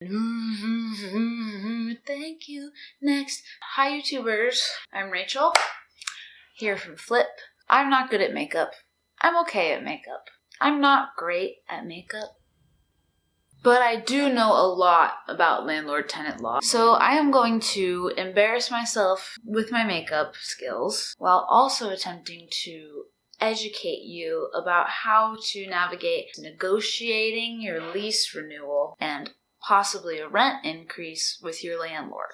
Thank you. Next. Hi, YouTubers. I'm Rachel, here from Flip. I'm not good at makeup. I'm okay at makeup. I'm not great at makeup. But I do know a lot about landlord-tenant law. So I am going to embarrass myself with my makeup skills while also attempting to educate you about how to navigate negotiating your lease renewal and possibly a rent increase with your landlord.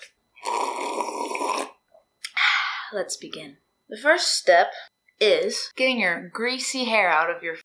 Let's begin. The first step is getting your greasy hair out of your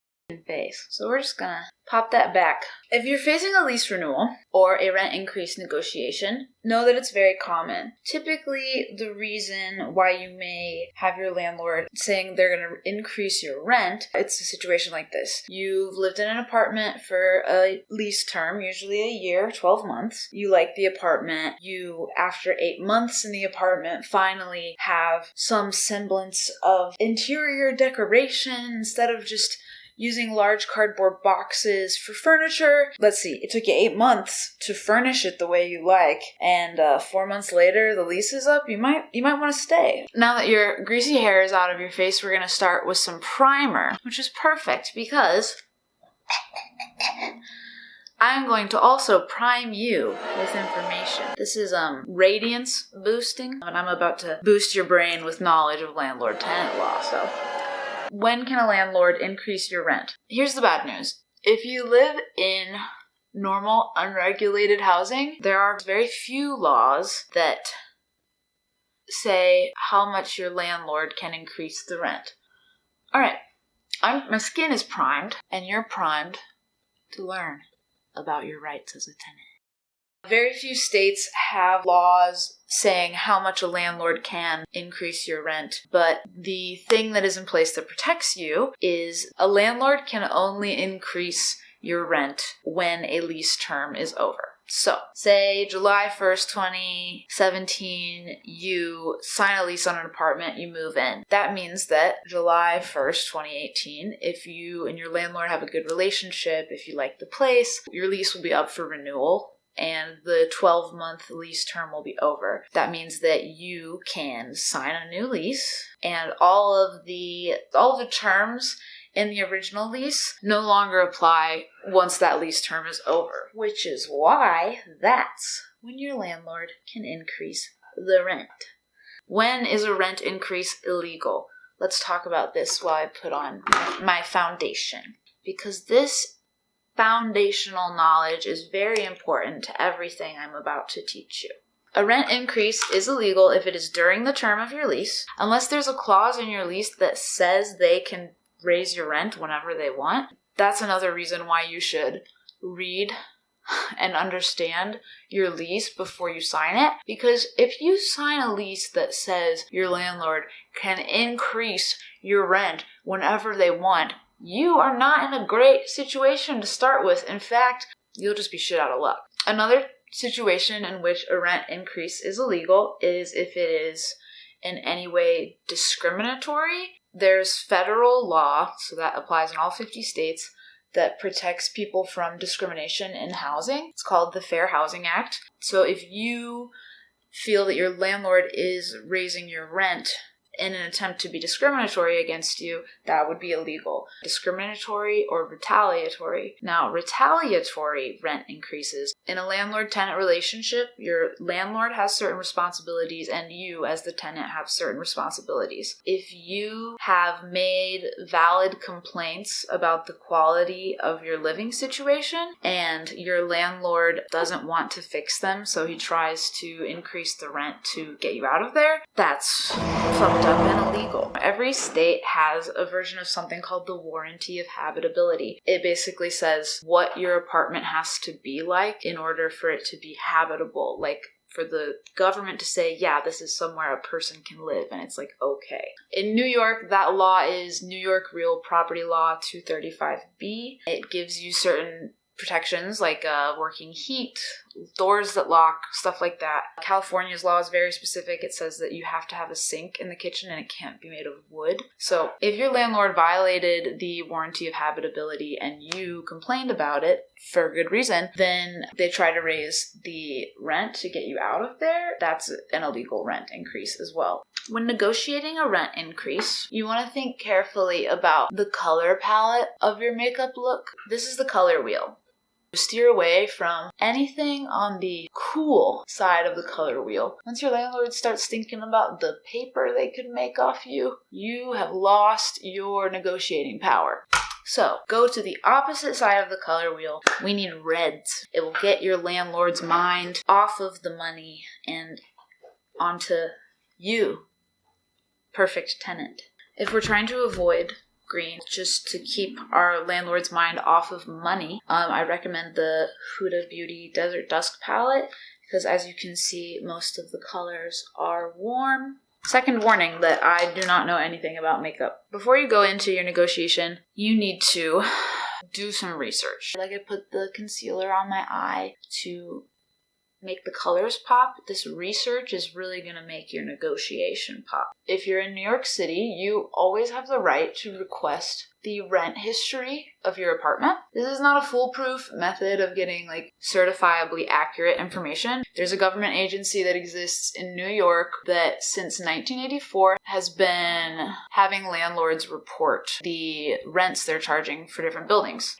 face. So we're just gonna pop that back. If you're facing a lease renewal or a rent increase negotiation, know that it's very common. Typically, the reason why you may have your landlord saying they're gonna increase your rent, it's a situation like this. You've lived in an apartment for a lease term, usually a year, 12 months. You like the apartment. You, after 8 months in the apartment, finally have some semblance of interior decoration instead of just using large cardboard boxes for furniture. Let's see, it took you 8 months to furnish it the way you like, and 4 months later the lease is up. You might want to stay. Now that your greasy hair is out of your face, we're going to start with some primer, which is perfect because I'm going to also prime you with information. This is radiance boosting, and I'm about to boost your brain with knowledge of landlord-tenant law. So when can a landlord increase your rent? Here's the bad news. If you live in normal, unregulated housing, there are very few laws that say how much your landlord can increase the rent. All right, my skin is primed, and you're primed to learn about your rights as a tenant. Very few states have laws saying how much a landlord can increase your rent, but the thing that is in place that protects you is a landlord can only increase your rent when a lease term is over. So, say July 1st, 2017, you sign a lease on an apartment, you move in. That means that July 1st, 2018, if you and your landlord have a good relationship, if you like the place, your lease will be up for renewal and the 12-month lease term will be over. That means that you can sign a new lease and all of the terms in the original lease no longer apply once that lease term is over, which is why that's when your landlord can increase the rent. When is a rent increase illegal? Let's talk about this while I put on my foundation, because this foundational knowledge is very important to everything I'm about to teach you. A rent increase is illegal if it is during the term of your lease, unless there's a clause in your lease that says they can raise your rent whenever they want. That's another reason why you should read and understand your lease before you sign it, because if you sign a lease that says your landlord can increase your rent whenever they want, you are not in a great situation to start with. In fact, you'll just be shit out of luck. Another situation in which a rent increase is illegal is if it is in any way discriminatory. There's federal law, so that applies in all 50 states, that protects people from discrimination in housing. It's called the Fair Housing Act. So if you feel that your landlord is raising your rent in an attempt to be discriminatory against you, that would be illegal. Discriminatory or retaliatory. Now, retaliatory rent increases. In a landlord-tenant relationship, your landlord has certain responsibilities and you, as the tenant, have certain responsibilities. If you have made valid complaints about the quality of your living situation and your landlord doesn't want to fix them, so he tries to increase the rent to get you out of there, that's fucked up and illegal. Every state has a version of something called the warranty of habitability. It basically says what your apartment has to be like in order for it to be habitable, like for the government to say, yeah, this is somewhere a person can live, and it's like, okay. In New York, that law is New York Real Property Law 235B. It gives you certain protections like working heat, doors that lock, stuff like that. California's law is very specific. It says that you have to have a sink in the kitchen and it can't be made of wood. So if your landlord violated the warranty of habitability and you complained about it for a good reason, then they try to raise the rent to get you out of there. That's an illegal rent increase as well. When negotiating a rent increase, you want to think carefully about the color palette of your makeup look. This is the color wheel. Steer away from anything on the cool side of the color wheel. Once your landlord starts thinking about the paper they could make off you, you have lost your negotiating power. So, go to the opposite side of the color wheel. We need reds. It will get your landlord's mind off of the money and onto you. Perfect tenant. If we're trying to avoid green, just to keep our landlord's mind off of money, I recommend the Huda Beauty Desert Dusk palette, because as you can see, most of the colors are warm. Second warning that I do not know anything about makeup. Before you go into your negotiation, you need to do some research. Like I put the concealer on my eye to make the colors pop. This research is really going to make your negotiation pop. If you're in New York City, you always have the right to request the rent history of your apartment. This is not a foolproof method of getting certifiably accurate information. There's a government agency that exists in New York that since 1984 has been having landlords report the rents they're charging for different buildings.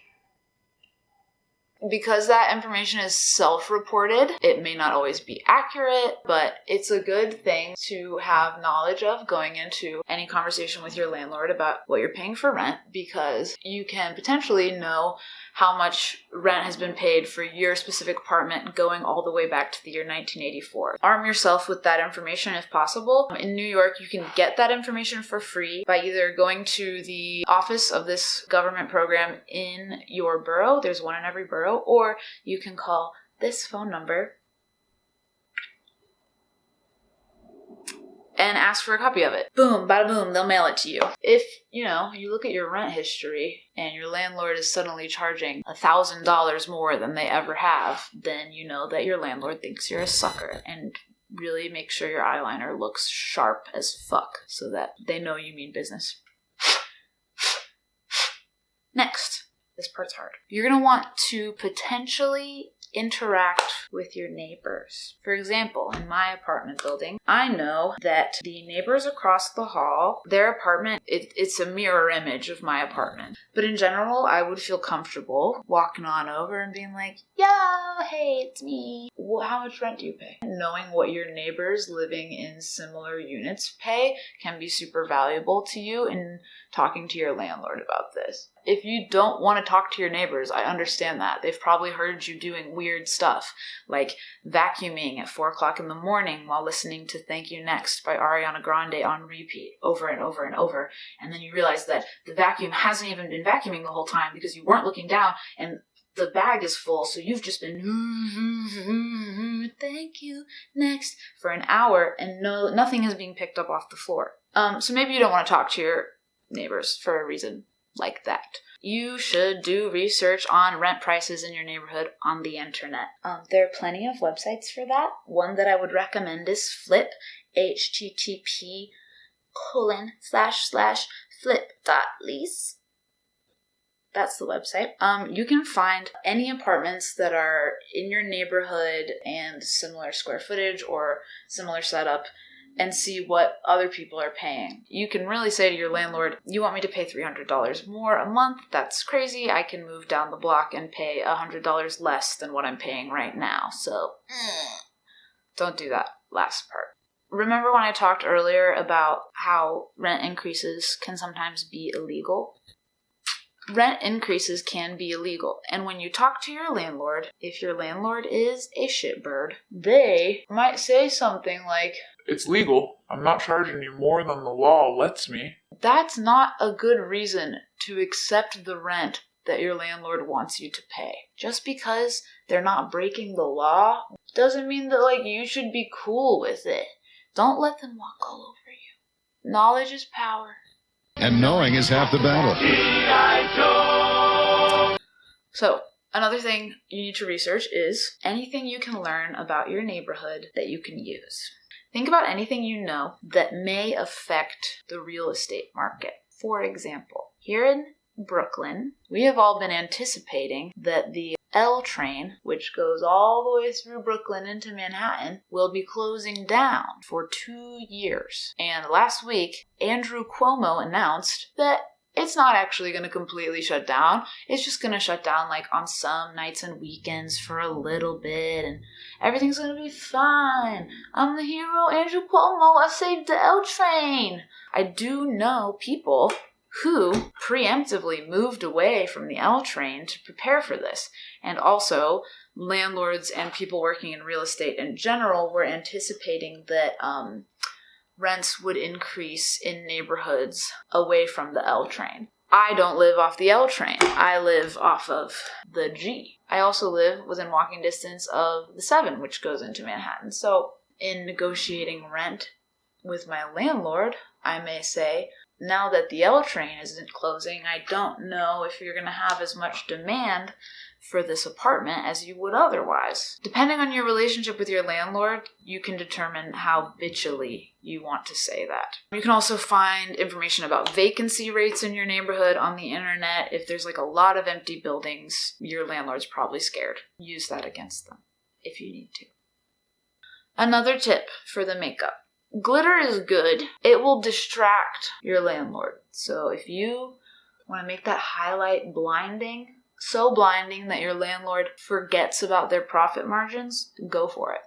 Because that information is self-reported, it may not always be accurate, but it's a good thing to have knowledge of going into any conversation with your landlord about what you're paying for rent, because you can potentially know how much rent has been paid for your specific apartment going all the way back to the year 1984. Arm yourself with that information if possible. In New York, you can get that information for free by either going to the office of this government program in your borough. There's one in every borough. Or you can call this phone number and ask for a copy of it. Boom, bada boom, they'll mail it to you. If, you look at your rent history and your landlord is suddenly charging $1,000 more than they ever have, then you know that your landlord thinks you're a sucker. And really make sure your eyeliner looks sharp as fuck so that they know you mean business. Next. This part's hard. You're going to want to potentially interact with your neighbors. For example, in my apartment building, I know that the neighbors across the hall, their apartment, it's a mirror image of my apartment. But in general, I would feel comfortable walking on over and being like, yo, hey, it's me. Well, how much rent do you pay? Knowing what your neighbors living in similar units pay can be super valuable to you in talking to your landlord about this. If you don't want to talk to your neighbors, I understand that. They've probably heard you doing weird stuff, like vacuuming at 4 o'clock in the morning while listening to Thank You Next by Ariana Grande on repeat over and over and over. And then you realize that the vacuum hasn't even been vacuuming the whole time because you weren't looking down and the bag is full, so you've just been thank you next for an hour and nothing is being picked up off the floor. So maybe you don't want to talk to your neighbors for a reason like that. You should do research on rent prices in your neighborhood on the internet. There are plenty of websites for that. One that I would recommend is Flip, http://flip.lease. That's the website. You can find any apartments that are in your neighborhood and similar square footage or similar setup and see what other people are paying. You can really say to your landlord, you want me to pay $300 more a month? That's crazy. I can move down the block and pay $100 less than what I'm paying right now. So, don't do that last part. Remember when I talked earlier about how rent increases can sometimes be illegal? Rent increases can be illegal, and when you talk to your landlord, if your landlord is a shitbird, they might say something like, "It's legal. I'm not charging you more than the law lets me." That's not a good reason to accept the rent that your landlord wants you to pay. Just because they're not breaking the law doesn't mean that you should be cool with it. Don't let them walk all over you. Knowledge is power. And knowing is half the battle. So, Another thing you need to research is anything you can learn about your neighborhood that you can use. Think about anything you know that may affect the real estate market. For example, here in Brooklyn, we have all been anticipating that the L train, which goes all the way through Brooklyn into Manhattan, will be closing down for 2 years. And last week, Andrew Cuomo announced that it's not actually going to completely shut down. It's just going to shut down like on some nights and weekends for a little bit, and everything's going to be fine. I'm the hero, Andrew Cuomo. I saved the L train. I do know people who preemptively moved away from the L train to prepare for this. And also, landlords and people working in real estate in general were anticipating that rents would increase in neighborhoods away from the L train. I don't live off the L train. I live off of the G. I also live within walking distance of the 7, which goes into Manhattan. So in negotiating rent with my landlord, I may say, now that the L train isn't closing, I don't know if you're going to have as much demand for this apartment as you would otherwise. Depending on your relationship with your landlord, you can determine how bitchily you want to say that. You can also find information about vacancy rates in your neighborhood on the internet. If there's like a lot of empty buildings, your landlord's probably scared. Use that against them if you need to. Another tip for the makeup. Glitter is good. It will distract your landlord. So if you want to make that highlight blinding, so blinding that your landlord forgets about their profit margins, go for it.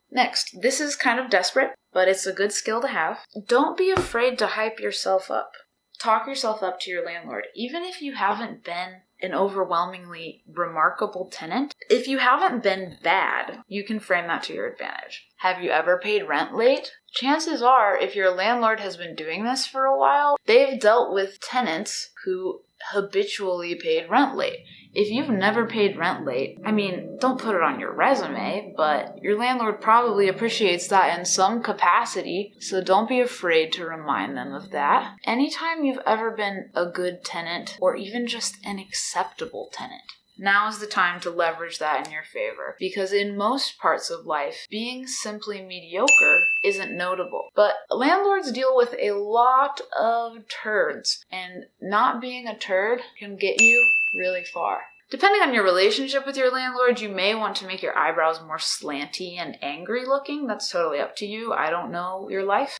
Next, this is kind of desperate, but it's a good skill to have. Don't be afraid to hype yourself up. Talk yourself up to your landlord. Even if you haven't been an overwhelmingly remarkable tenant, if you haven't been bad, you can frame that to your advantage. Have you ever paid rent late? Chances are, if your landlord has been doing this for a while, they've dealt with tenants who habitually paid rent late. If you've never paid rent late, don't put it on your resume, but your landlord probably appreciates that in some capacity, so don't be afraid to remind them of that. Anytime you've ever been a good tenant, or even just an acceptable tenant, now is the time to leverage that in your favor, because in most parts of life, being simply mediocre isn't notable. But landlords deal with a lot of turds, and not being a turd can get you really far. Depending on your relationship with your landlord, you may want to make your eyebrows more slanty and angry looking. That's totally up to you. I don't know your life.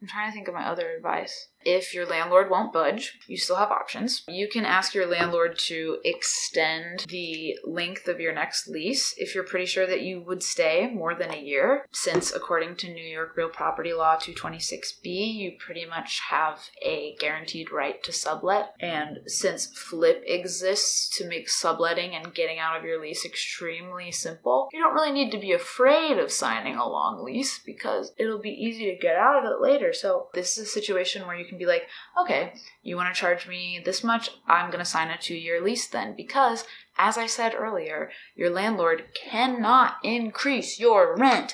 I'm trying to think of my other advice. If your landlord won't budge, you still have options. You can ask your landlord to extend the length of your next lease if you're pretty sure that you would stay more than a year, since according to New York Real Property Law 226B, you pretty much have a guaranteed right to sublet. And since flip exists to make subletting and getting out of your lease extremely simple, you don't really need to be afraid of signing a long lease because it'll be easy to get out of it later. So this is a situation where you can be like, okay, you want to charge me this much? I'm going to sign a 2-year lease then, because as I said earlier, your landlord cannot increase your rent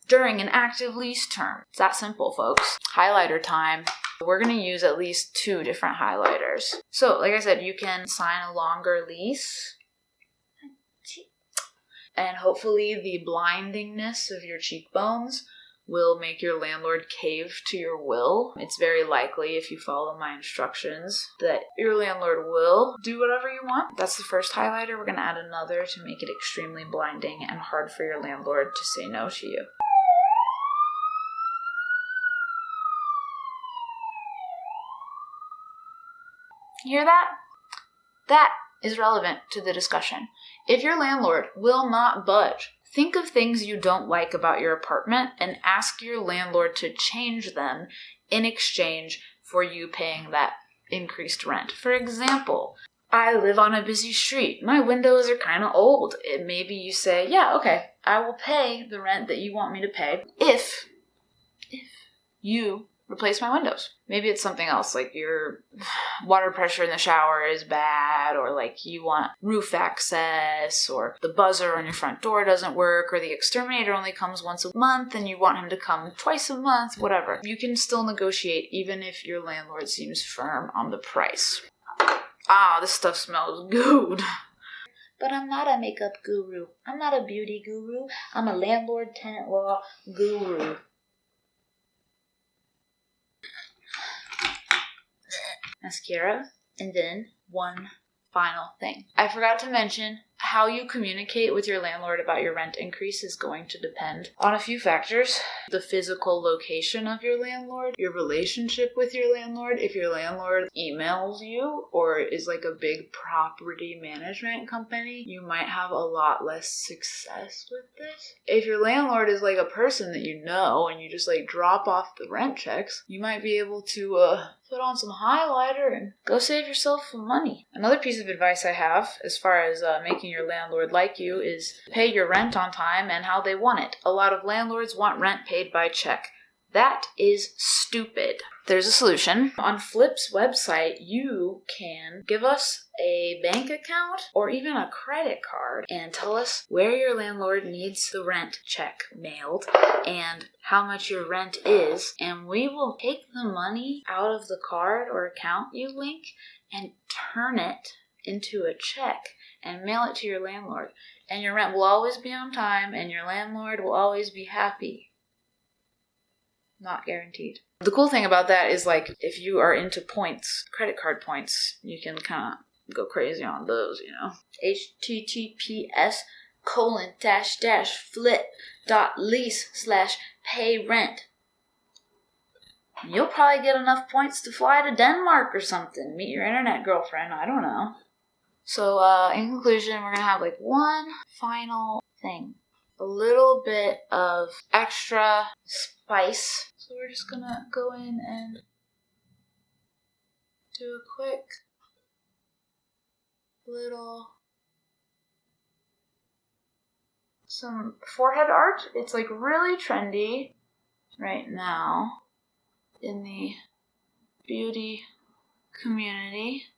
during an active lease term. It's that simple, folks. Highlighter time. We're going to use at least 2 different highlighters. So like I said, you can sign a longer lease, and hopefully the blindingness of your cheekbones will make your landlord cave to your will. It's very likely, if you follow my instructions, that your landlord will do whatever you want. That's the first highlighter. We're going to add another to make it extremely blinding and hard for your landlord to say no to you. You hear that? That is relevant to the discussion. If your landlord will not budge, think of things you don't like about your apartment and ask your landlord to change them in exchange for you paying that increased rent. For example, I live on a busy street. My windows are kind of old. Maybe you say, yeah, okay, I will pay the rent that you want me to pay if you replace my windows. Maybe it's something else, like your water pressure in the shower is bad, or like you want roof access, or the buzzer on your front door doesn't work, or the exterminator only comes once a month and you want him to come twice a month, whatever. You can still negotiate even if your landlord seems firm on the price. Ah, this stuff smells good. But I'm not a makeup guru. I'm not a beauty guru. I'm a landlord-tenant law guru. Mascara. And then one final thing. I forgot to mention how you communicate with your landlord about your rent increase is going to depend on a few factors. The physical location of your landlord, your relationship with your landlord, if your landlord emails you or is like a big property management company, you might have a lot less success with this. If your landlord is like a person that you know and you just like drop off the rent checks, you might be able to put on some highlighter and go save yourself some money. Another piece of advice I have as far as making your landlord like you is pay your rent on time and how they want it. A lot of landlords want rent paid by check. That is stupid. There's a solution. On Flip's website, you can give us a bank account or even a credit card and tell us where your landlord needs the rent check mailed and how much your rent is, and we will take the money out of the card or account you link and turn it into a check and mail it to your landlord. And your rent will always be on time and your landlord will always be happy. Not guaranteed. The cool thing about that is, like, if you are into points, credit card points, you can kind of go crazy on those, you know. https://flip.lease/pay-rent. You'll probably get enough points to fly to Denmark or something. Meet your internet girlfriend. I don't know. So, in conclusion, we're going to have, like, one final thing. A little bit of extra spice. So we're just gonna go in and do a quick little some forehead art. It's like really trendy right now in the beauty community,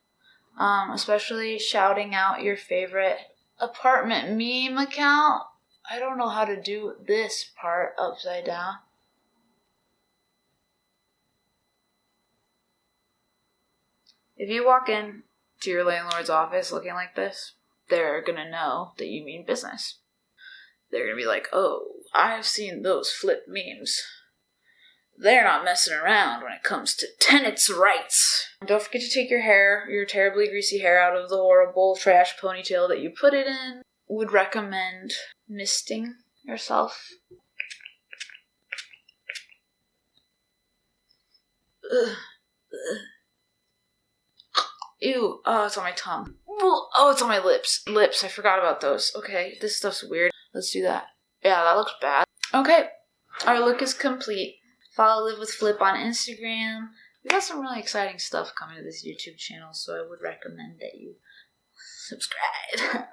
especially shouting out your favorite apartment meme account. I don't know how to do this part upside down. If you walk in to your landlord's office looking like this, they're gonna know that you mean business. They're gonna be like, oh, I've seen those Flip memes. They're not messing around when it comes to tenants' rights. Don't forget to take your terribly greasy hair out of the horrible trash ponytail that you put it in. Would recommend misting yourself. Ugh. Ew. Oh, it's on my tongue. Oh, it's on my lips. Lips. I forgot about those. Okay, this stuff's weird. Let's do that. Yeah, that looks bad. Okay, our look is complete. Follow Live with Flip on Instagram. We got some really exciting stuff coming to this YouTube channel, so I would recommend that you subscribe.